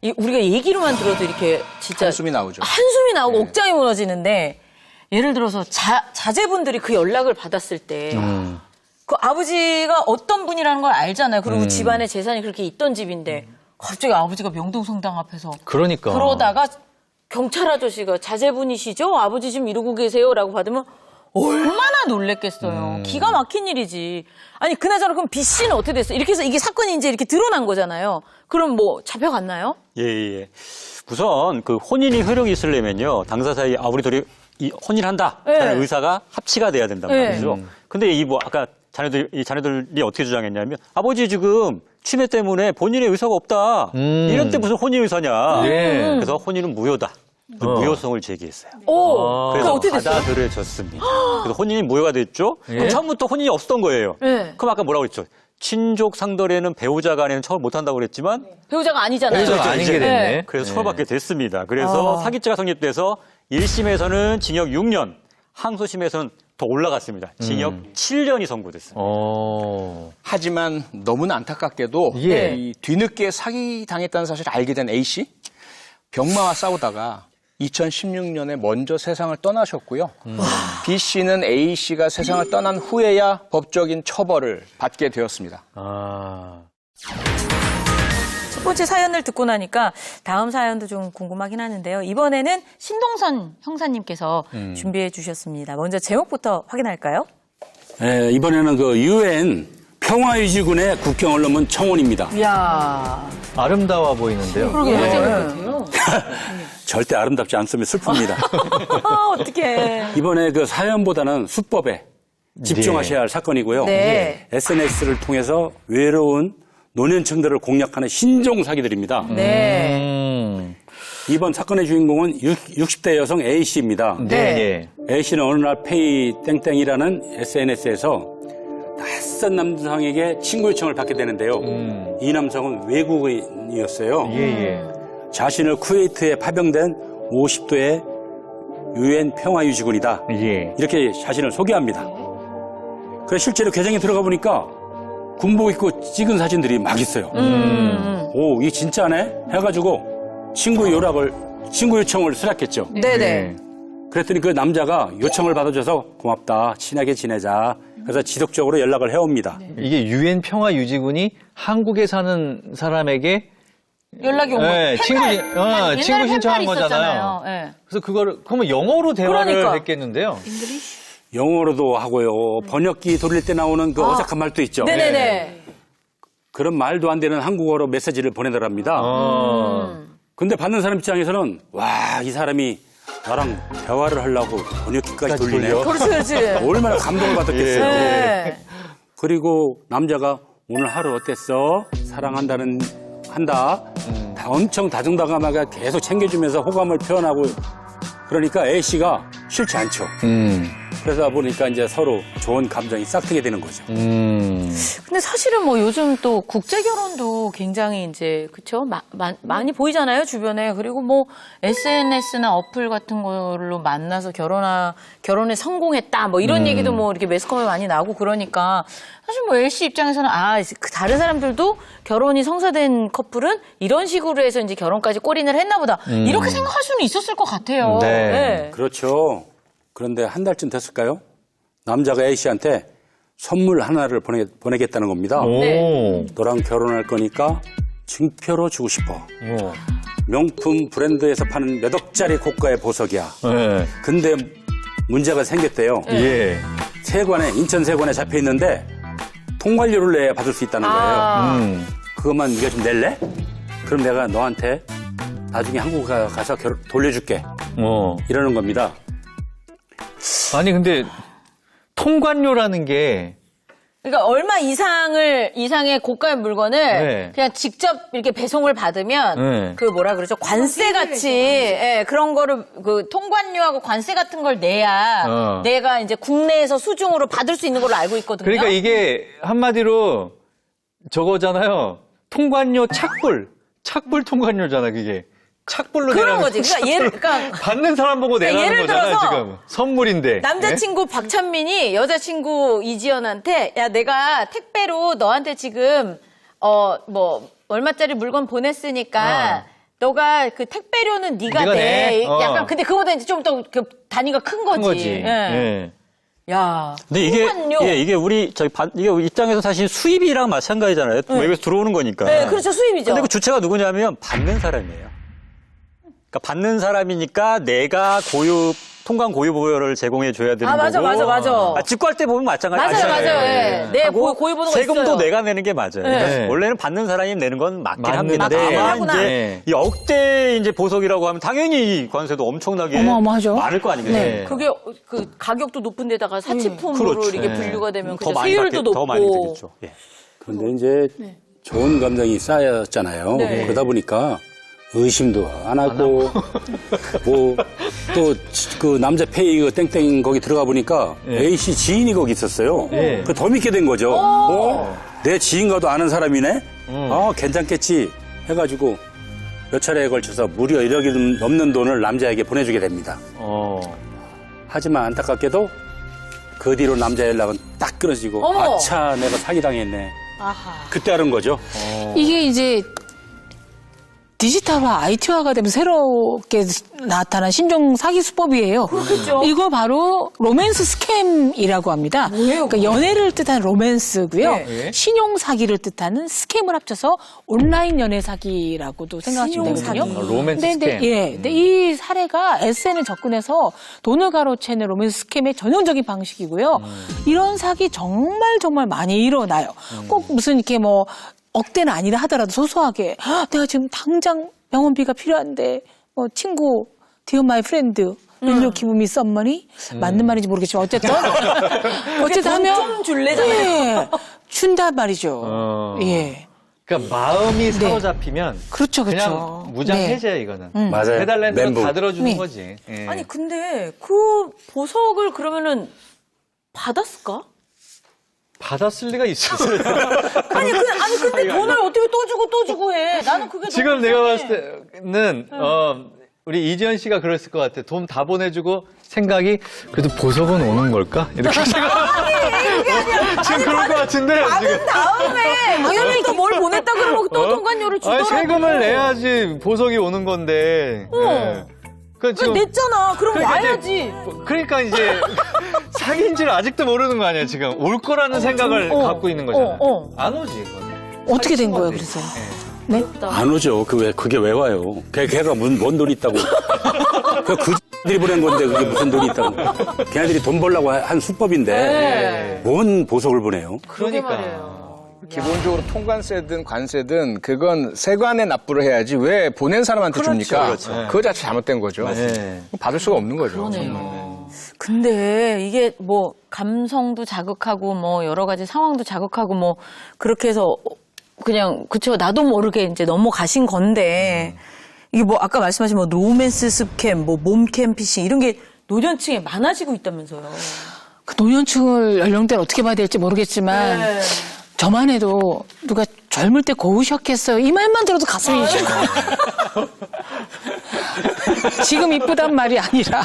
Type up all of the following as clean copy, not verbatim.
우리가 얘기로만 들어도 이렇게 진짜 한숨이 나오죠. 한숨이 나오고 옥장이 무너지는데 예를 들어서 자제분들이 그 연락을 받았을 때 그 아버지가 어떤 분이라는 걸 알잖아요. 그리고 집안에 재산이 그렇게 있던 집인데 갑자기 아버지가 명동성당 앞에서 그러니까. 그러다가 경찰 아저씨가 자제분이시죠? 아버지 지금 이러고 계세요? 라고 받으면 얼마나 놀랬겠어요. 기가 막힌 일이지. 아니 그나저나 그럼 B 씨는 어떻게 됐어요? 이렇게 해서 이게 사건이 이제 이렇게 드러난 거잖아요. 그럼 뭐 잡혀갔나요? 예. 우선 그 혼인이 효력이 있으려면요. 당사자의 우리 이 혼인한다. 라는 의사가 합치가 돼야 된단 말이죠. 근데 아까 자녀들이 어떻게 주장했냐면 아버지 지금 치매 때문에 본인의 의사가 없다. 이런 때 무슨 혼인 의사냐. 그래서 혼인은 무효다. 무효성을 제기했어요. 그래서 어떻게 됐어요? 받아들여졌습니다. 그래서 혼인이 무효가 됐죠. 그럼 처음부터 혼인이 없었던 거예요. 그럼 아까 뭐라고 했죠? 친족 상덜에는 배우자 간에는 처벌 못한다고 그랬지만 배우자가 아니잖아요. 배우자가 아닌 게 됐네. 그래서 처벌받게 됐습니다. 그래서 사기죄가 성립돼서 1심에서는 징역 6년, 항소심에서는 더 올라갔습니다. 징역 7년이 선고됐습니다. 하지만 너무나 안타깝게도 예. 이 뒤늦게 사기 당했다는 사실을 알게 된 A 씨 병마와 싸우다가 2016년에 먼저 세상을 떠나셨고요. B 씨는 A 씨가 세상을 떠난 후에야 법적인 처벌을 받게 되었습니다. 첫 번째 사연을 듣고 나니까 다음 사연도 좀 궁금하긴 하는데요. 이번에는 신동선 형사님께서 준비해 주셨습니다. 먼저 제목부터 확인할까요? 네, 이번에는 그 UN 평화유지군의 국경을 넘은 청원입니다. 이야. 아름다워 보이는데요. 그러게 화제가 같아요. 절대 아름답지 않으면 슬픕니다. 어떡해. 이번에 그 사연보다는 수법에 집중하셔야 할 사건이고요. 네. SNS를 통해서 외로운 노년층들을 공략하는 신종 사기들입니다. 네. 이번 사건의 주인공은 60대 여성 A씨입니다. 네. A씨는 어느 날 페이 땡땡이라는 SNS에서 낯선 남성에게 친구 요청을 받게 되는데요. 이 남성은 외국인이었어요. 자신을 쿠웨이트에 파병된 50도의 UN 평화유지군이다. 이렇게 자신을 소개합니다. 그래서 실제로 계정에 들어가 보니까 군복 입고 찍은 사진들이 막 있어요. 오, 이게 진짜네? 해가지고 친구 요청을 수락했죠. 네네. 그랬더니 그 남자가 요청을 받아줘서 고맙다, 친하게 지내자. 그래서 지속적으로 연락을 해옵니다. 이게 유엔 평화 유지군이 한국에 사는 사람에게 연락이 온 거예요. 친구 신청한 거잖아요. 네. 그래서 그러면 영어로 대화를 그러니까. 했겠는데요. 영어로도 하고요. 번역기 돌릴 때 나오는 그 어색한 말도 있죠. 네네네. 그런 말도 안 되는 한국어로 메시지를 보내더랍니다. 근데 받는 사람 입장에서는 와, 이 사람이 나랑 대화를 하려고 번역기까지 돌리네. 그렇지. 얼마나 감동을 받았겠어요. 네. 그리고 남자가 오늘 하루 어땠어? 한다. 다 엄청 다정다감하게 계속 챙겨주면서 호감을 표현하고 그러니까 A씨가 싫지 않죠. 그러다 보니까 이제 서로 좋은 감정이 싹트게 되는 거죠. 근데 사실은 뭐 요즘 또 국제 결혼도 굉장히 이제 그쵸 많이 보이잖아요 주변에. 그리고 뭐 SNS나 어플 같은 걸로 만나서 결혼에 성공했다 뭐 이런 얘기도 뭐 이렇게 매스컴에 많이 나오고 그러니까 사실 뭐 L씨 입장에서는 다른 사람들도 결혼이 성사된 커플은 이런 식으로 해서 이제 결혼까지 골인을 했나 보다 이렇게 생각할 수는 있었을 것 같아요. 네. 그렇죠. 그런데 한 달쯤 됐을까요? 남자가 A씨한테 선물 하나를 보내겠다는 겁니다. 네. 너랑 결혼할 거니까 증표로 주고 싶어. 명품 브랜드에서 파는 몇 억짜리 고가의 보석이야. 근데 문제가 생겼대요. 인천 세관에 잡혀 있는데 통관료를 내야 받을 수 있다는 거예요. 그것만 네가 좀 낼래? 그럼 내가 너한테 나중에 한국 가서 돌려줄게. 이러는 겁니다. 아니 근데 통관료라는 게 그러니까 얼마 이상의 고가의 물건을 그냥 직접 이렇게 배송을 받으면 그 뭐라 그러죠? 관세 같이 그런 거를 그 통관료하고 관세 같은 걸 내야 내가 이제 국내에서 수중으로 받을 수 있는 걸로 알고 있거든요. 그러니까 이게 한마디로 저거잖아요. 통관료 착불 통관료잖아 그게. 착불로 그런 거지. 그러니까 받는 사람 보고 내라는 예를 거잖아요, 들어서 지금. 선물인데. 남자친구 박찬민이 여자친구 이지연한테 야, 내가 택배로 너한테 지금 뭐 얼마짜리 물건 보냈으니까 너가 그 택배료는 네가 네가 내. 내. 약간 근데 그거보다 이제 좀 더 그 단위가 큰 거지. 큰 거지. 예. 예. 야. 근데 이게 통관료. 이게 우리 이게 우리 입장에서 사실 수입이랑 마찬가지잖아요. 외국에서 들어오는 거니까. 네, 그렇죠. 수입이죠. 근데 그 주체가 누구냐면 받는 사람이에요. 그러니까 받는 사람이니까 내가 통관 고유보호를 제공해 줘야 되는 맞아, 거고. 맞아. 직구할 때 보면 마찬가지. 맞아요. 예. 내 고유번호가 세금도 있어요. 내가 내는 게 맞아요. 네. 원래는 받는 사람이 내는 건 맞긴 맞는데. 합니다. 다만 하구나. 이제 네. 이 억대 이제 보석이라고 하면 당연히 이 관세도 엄청나게 어마어마하죠. 많을 거 아니겠어요. 네. 그게 그 가격도 높은 데다가 사치품으로 그렇죠. 이게 네. 분류가 되면 더 그냥 많이 세율도 높고. 더 많이 되겠죠. 예. 그런데 이제 좋은 감정이 쌓였잖아요. 네. 그러다 보니까 의심도 안 하고 뭐 또 그 남자 페이 그 땡땡 거기 들어가 보니까 A씨 지인이 거기 있었어요. 예. 그 더 믿게 된 거죠. 내 지인과도 아는 사람이네. 괜찮겠지 해가지고 몇 차례에 걸쳐서 무려 1억이 넘는 돈을 남자에게 보내주게 됩니다. 하지만 안타깝게도 그 뒤로 남자 연락은 딱 끊어지고 어머. 아차 내가 사기당했네. 아하. 그때 알은 거죠. 이게 이제 디지털화, IT화가 되면 새롭게 나타난 신종 사기 수법이에요. 그렇겠죠. 이거 바로 로맨스 스캠이라고 합니다. 뭐예요, 그러니까 연애를 뜻하는 로맨스고요. 네. 신용 사기를 뜻하는 스캠을 합쳐서 온라인 연애 사기라고도 생각하시면 신용 되거든요. 사기. 로맨스 스캠. 근데 이 사례가 SN에 접근해서 돈을 가로채는 로맨스 스캠의 전형적인 방식이고요. 이런 사기 정말 많이 일어나요. 꼭 무슨 이렇게 뭐 억대는 아니라 하더라도 소소하게 내가 지금 당장 병원비가 필요한데 뭐 친구 디어 마이 프렌드 will you give me some money? 맞는 말인지 모르겠지만 어쨌든 하면 좀 줄래잖아요. 예, 준단 말이죠. 예. 그러니까 마음이 사로잡히면 그렇죠. 그냥 무장 네. 해제야 이거는. 맞아요. 해달라는 대로 멘붕. 다 들어주는 네. 거지. 예. 아니 근데 그 보석을 그러면은 받았을까? 받았을 리가 있어요. 아니 근데 돈을 어떻게 또 주고 해? 나는 그게 지금 너무 내가 이상해. 봤을 때는 우리 이지연 씨가 그랬을 것 같아. 돈 다 보내주고 생각이 그래도 보석은 오는 걸까? 이렇게 지금 그럴 것 같은데 지금. 다음에 당연히 또 뭘 보냈다 그러면 또 통관료를 아니, 주더라고. 세금을 내야지 보석이 오는 건데. 예. 그 지금 냈잖아. 그럼 그러니까 와야지. 그러니까 이제 사기인 줄 아직도 모르는 거 아니야 지금 올 거라는 생각을 갖고 있는 거잖아. 안 오지 이건. 어떻게 된 거예요, 그래서? 네? 안 오죠. 그게 왜 와요? 걔가 뭔 돈이 있다고. 그들이 보낸 건데 그게 무슨 돈이 있다고. 걔네들이 돈 벌려고 한 수법인데 뭔 보석을 보내요? 그러니까. 기본적으로 통관세든 관세든 그건 세관에 납부를 해야지 왜 보낸 사람한테 줍니까? 그렇죠. 그거 자체 잘못된 거죠. 네. 받을 수가 없는 거죠. 그러네요. 근데 이게 뭐 감성도 자극하고 뭐 여러 가지 상황도 자극하고 뭐 그렇게 해서 그냥 그쵸 나도 모르게 이제 넘어가신 건데 이게 뭐 아까 말씀하신 뭐 로맨스 스캠, 뭐 몸캠 피싱 이런 게 노년층에 많아지고 있다면서요. 그 노년층을 연령대를 어떻게 봐야 될지 모르겠지만 네. 저만 해도 누가 젊을 때 고우셨겠어요. 이 말만 들어도 가슴이 시려. 지금 이쁘단 말이 아니라.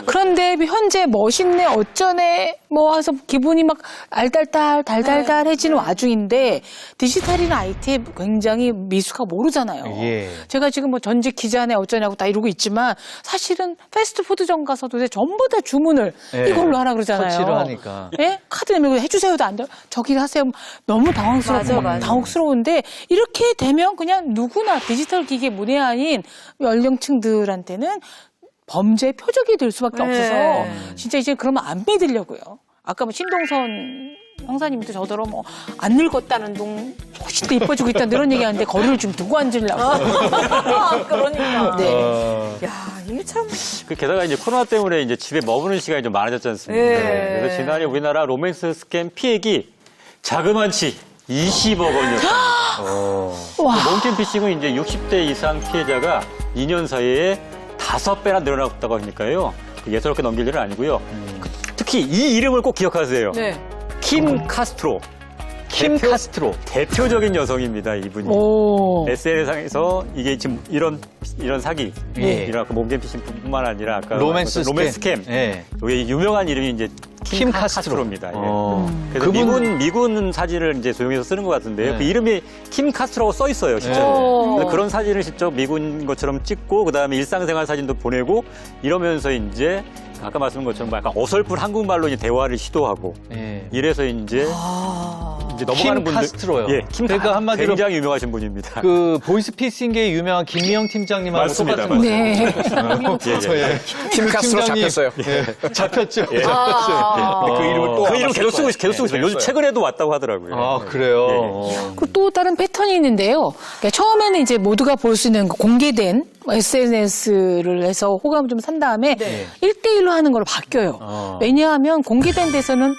그런데 현재 멋있네, 어쩌네, 뭐 해서 기분이 막 달달해지는 와중인데 디지털이나 IT에 굉장히 미숙하고 모르잖아요. 예. 제가 지금 뭐 전직 기자네 어쩌냐고 다 이러고 있지만 사실은 패스트푸드점 가서도 전부 다 주문을 예. 이걸로 하라 그러잖아요. 터치로 하니까. 예? 카드 내밀고 해주세요도 안 돼요. 저기 하세요. 너무 당황스럽고 맞아. 당혹스러운데 이렇게 되면 그냥 누구나 디지털 기기에 문외한인 연령층들한테는 범죄의 표적이 될 수밖에 없어서 진짜 이제 그러면 안 믿으려고요. 아까 뭐 신동선 형사님도 저더러 뭐 안 늙었다는 둥 훨씬 더 이뻐지고 있다는 이런 얘기하는데 거리를 좀 두고 앉으려고. 그러니까. 네. 야 이게 참. 게다가 이제 코로나 때문에 이제 집에 머무는 시간이 좀 많아졌지 않습니까? 예. 그래서 지난해 우리나라 로맨스 스캠 피해액이 자그만치 20억 원이었습니다. 와. 몸캠 피싱은 이제 60대 이상 피해자가 2년 사이에 5배나 늘어났다고 하니까요. 예사롭게 넘길 일은 아니고요. 특히 이 이름을 꼭 기억하세요. 네. 킴 카스트로. 카스트로. 대표적인 여성입니다, 이분이. 오. SNS상에서 이게 지금 이런 사기, 예. 이런 아까 몸캠 피싱뿐만 아니라 아까 로맨스 로맨스 스캠. 예. 이게 유명한 이름이 이제 킴 카스트로입니다. 예. 그래서 그분- 미군 사진을 이제 조용해서 쓰는 것 같은데요. 네. 그 이름이 킴 카스트로라고 써 있어요, 실제로. 네. 그래서 그런 사진을 직접 미군 것처럼 찍고 그다음에 일상생활 사진도 보내고 이러면서 이제 아까 말씀한 것처럼 약간 어설픈 한국말로 이제 대화를 시도하고 예. 이래서 이제 이제 넘어가는 킴 분들 카스트로요. 예, 킴 그러니까 한마디로 굉장히 유명하신 분입니다. 그 보이스피싱계의 유명한 김미영 팀장님하고 맞습니다, 똑같은 네. 예. 팀 카스트로 팀장님. 잡혔어요. 예. 잡혔죠. 예. 근데 그 이름을 또 그 아마 이름 계속 쓰고 쓸 있어요. 거예요. 요즘 최근에도 왔다고 하더라고요. 아, 그래요? 예. 그리고 또 다른 패턴이 있는데요. 그러니까 처음에는 이제 모두가 볼 수 있는 그 공개된 SNS를 해서 호감을 좀 산 다음에 1대1로 하는 걸로 바뀌어요. 왜냐하면 공개된 데서는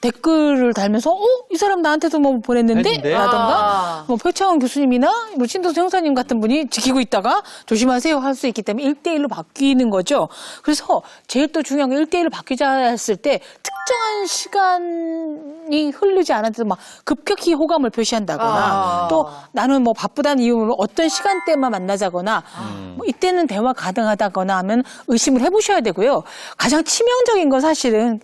댓글을 달면서 이 사람 나한테도 뭐 보냈는데? 했는데? 라던가 뭐 표창원 교수님이나 뭐 신도수 형사님 같은 분이 지키고 있다가 조심하세요 할 수 있기 때문에 1대1로 바뀌는 거죠. 그래서 제일 또 중요한 건 1대1로 바뀌자 했을 때 특정한 시간이 흐르지 않아도 막 급격히 호감을 표시한다거나 또 나는 뭐 바쁘다는 이유로 어떤 시간대만 만나자거나 뭐 이때는 대화 가능하다거나 하면 의심을 해보셔야 되고요. 가장 치명적인 건 사실은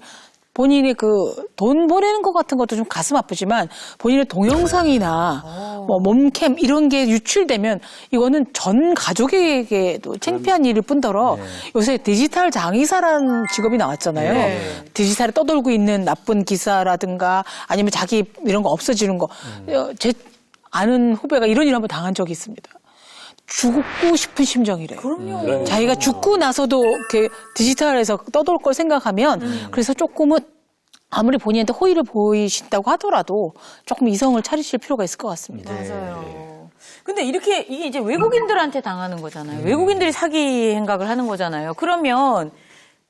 본인이 그 돈 보내는 것 같은 것도 좀 가슴 아프지만 본인의 동영상이나 뭐 몸캠 이런 게 유출되면 이거는 전 가족에게도 창피한 일일 뿐더러 요새 디지털 장의사라는 직업이 나왔잖아요. 디지털에 떠돌고 있는 나쁜 기사라든가 아니면 자기 이런 거 없어지는 거. 제 아는 후배가 이런 일 한번 당한 적이 있습니다. 죽고 싶은 심정이래요. 그럼요. 자기가 죽고 나서도 이렇게 디지털에서 떠돌 걸 생각하면 그래서 조금은 아무리 본인한테 호의를 보이신다고 하더라도 조금 이성을 차리실 필요가 있을 것 같습니다. 맞아요. 근데 이게 이제 외국인들한테 당하는 거잖아요. 외국인들이 사기 행각을 하는 거잖아요. 그러면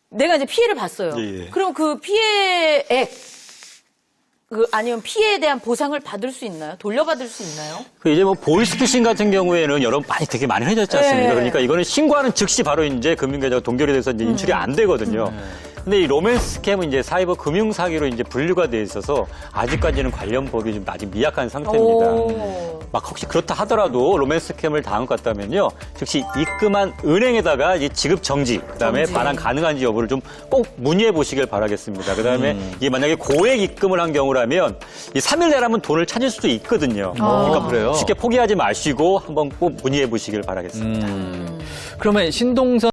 내가 이제 피해를 봤어요. 예. 그럼 그 피해액, 아니면 피해에 대한 보상을 받을 수 있나요? 돌려받을 수 있나요? 그 이제 뭐 보이스피싱 같은 경우에는 여러 되게 많이 흔해졌지 않습니까? 네. 그러니까 이거는 신고하는 즉시 바로 이제 금융계좌가 동결이 돼서 이제 인출이 안 되거든요. 근데 이 로맨스 스캠은 이제 사이버 금융 사기로 이제 분류가 돼 있어서 아직까지는 관련 법이 좀 아직 미약한 상태입니다. 막 혹시 그렇다 하더라도 로맨스 스캠을 당한 것 같다면요, 즉시 입금한 은행에다가 이 지급 정지, 그다음에 반환 가능한지 여부를 좀 꼭 문의해 보시길 바라겠습니다. 그다음에 이게 만약에 고액 입금을 한 경우라면 이 3일 내라면 돈을 찾을 수도 있거든요. 그러니까 그래요? 쉽게 포기하지 마시고 한번 꼭 문의해 보시길 바라겠습니다. 그러면 신동선